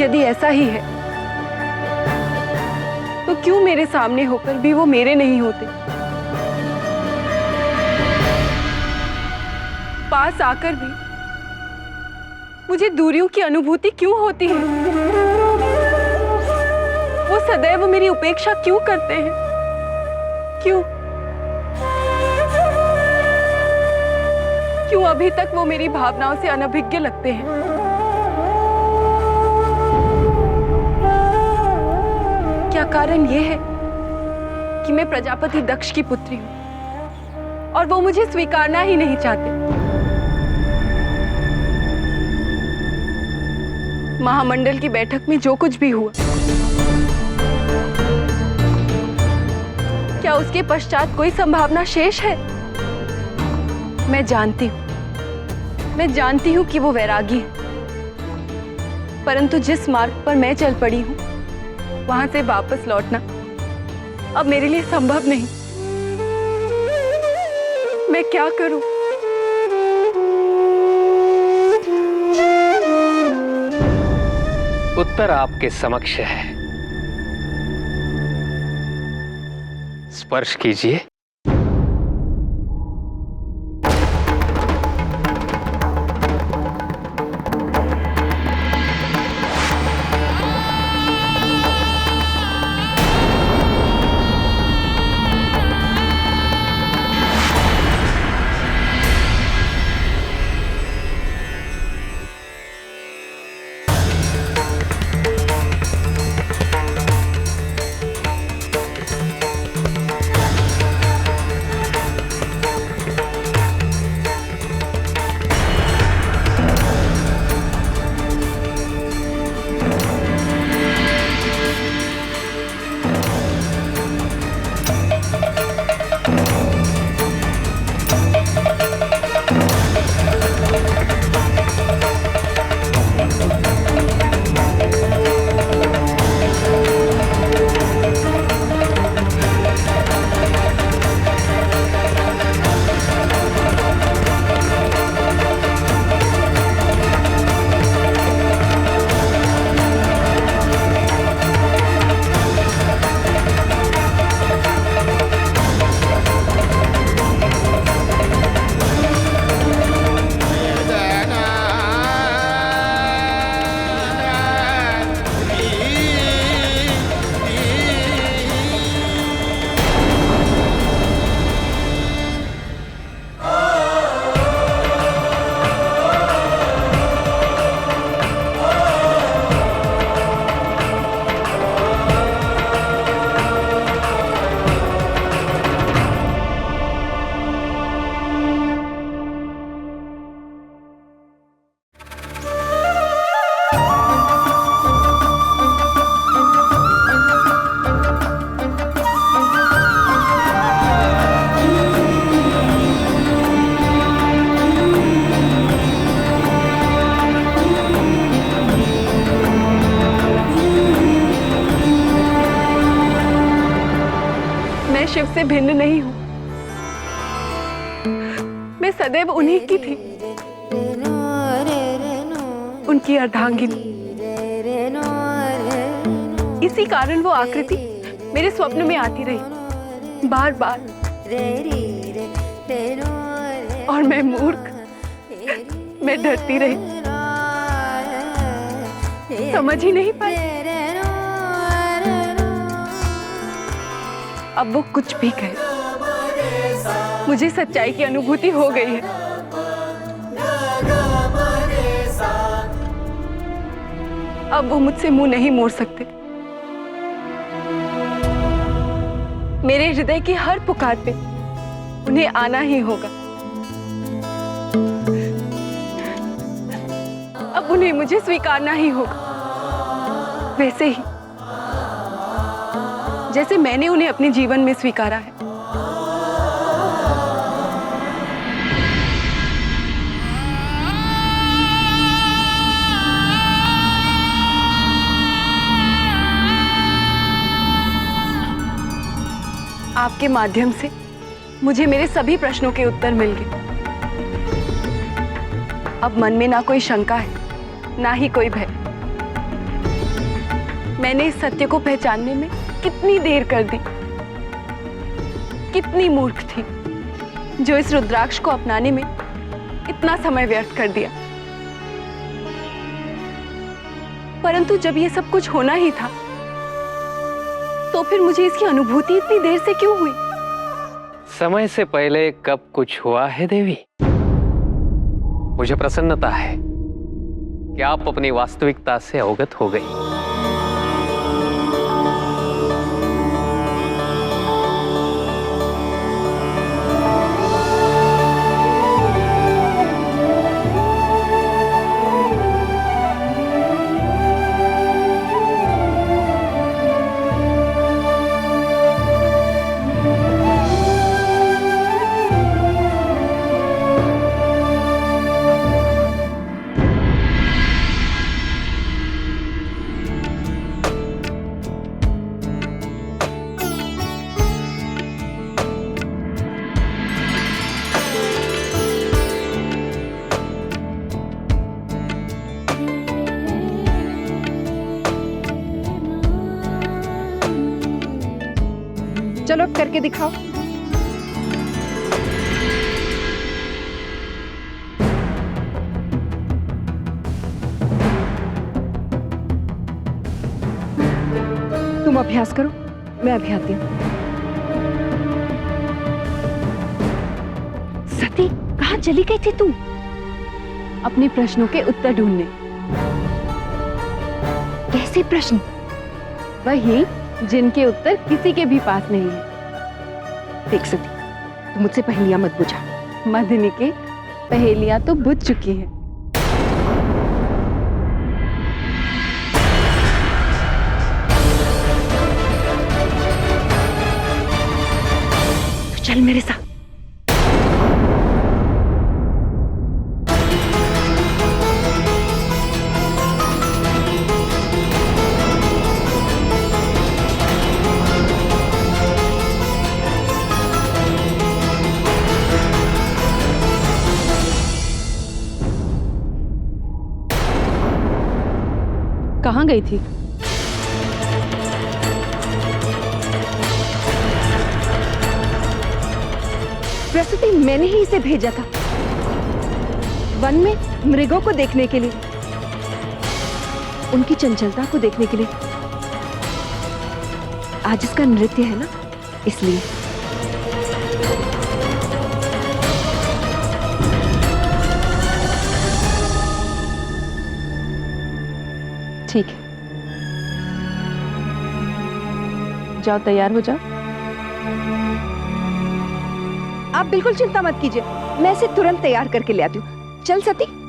यदि ऐसा ही है तो क्यों मेरे सामने होकर भी वो मेरे नहीं होते? पास आकर भी मुझे दूरियों की अनुभूति क्यों होती है? वो सदैव मेरी उपेक्षा क्यों करते हैं? क्यों क्यों अभी तक वो मेरी भावनाओं से अनभिज्ञ लगते हैं? क्या कारण ये है कि मैं प्रजापति दक्ष की पुत्री हूं और वो मुझे स्वीकारना ही नहीं चाहते? महामंडल की बैठक में जो कुछ भी हुआ, क्या उसके पश्चात कोई संभावना शेष है? मैं जानती हूं कि वो वैरागी है, परंतु जिस मार्ग पर मैं चल पड़ी हूं वहां से वापस लौटना अब मेरे लिए संभव नहीं। मैं क्या करूं? उत्तर आपके समक्ष है, स्पर्श कीजिए। शिव से भिन्न नहीं हूं। मैं सदैव उन्हीं की थी, उनकी अर्धांगिनी। इसी कारण वो आकृति मेरे स्वप्न में आती रही बार बार, और मैं मूर्ख, मैं डरती रही, समझ ही नहीं पाई। अब वो कुछ भी कहे, मुझे सच्चाई की अनुभूति हो गई है। अब वो मुझसे मुंह नहीं मोड़ सकते। मेरे हृदय की हर पुकार पे उन्हें आना ही होगा। अब उन्हें मुझे स्वीकारना ही होगा, वैसे ही जैसे मैंने उन्हें अपने जीवन में स्वीकारा है। आपके माध्यम से मुझे मेरे सभी प्रश्नों के उत्तर मिल गए। अब मन में ना कोई शंका है, ना ही कोई भय। मैंने इस सत्य को पहचानने में कितनी देर कर दी। कितनी मूर्ख थी जो इस रुद्राक्ष को अपनाने में इतना समय व्यर्थ कर दिया। परंतु जब ये सब कुछ होना ही था तो फिर मुझे इसकी अनुभूति इतनी देर से क्यों हुई? समय से पहले कब कुछ हुआ है देवी? मुझे प्रसन्नता है कि आप अपनी वास्तविकता से अवगत हो गई। चलो करके दिखाओ। तुम अभ्यास करो, मैं अभी आती हूँ। सती, कहाँ चली गई थी तुम? अपने प्रश्नों के उत्तर ढूंढने। कैसे प्रश्न? वही जिनके उत्तर किसी के भी पास नहीं है। देख सती, तुम मुझसे पहेलियां मत बुझा। मदनी के पहेलियां तो बुझ चुकी हैं। तो चल मेरे साथ। कहाँ गई थी? प्रसूति, मैंने ही इसे भेजा था वन में मृगों को देखने के लिए, उनकी चंचलता को देखने के लिए। आज इसका नृत्य है ना, इसलिए। ठीक है, जाओ तैयार हो जाओ। आप बिल्कुल चिंता मत कीजिए, मैं इसे तुरंत तैयार करके ले आती हूँ। चल सती।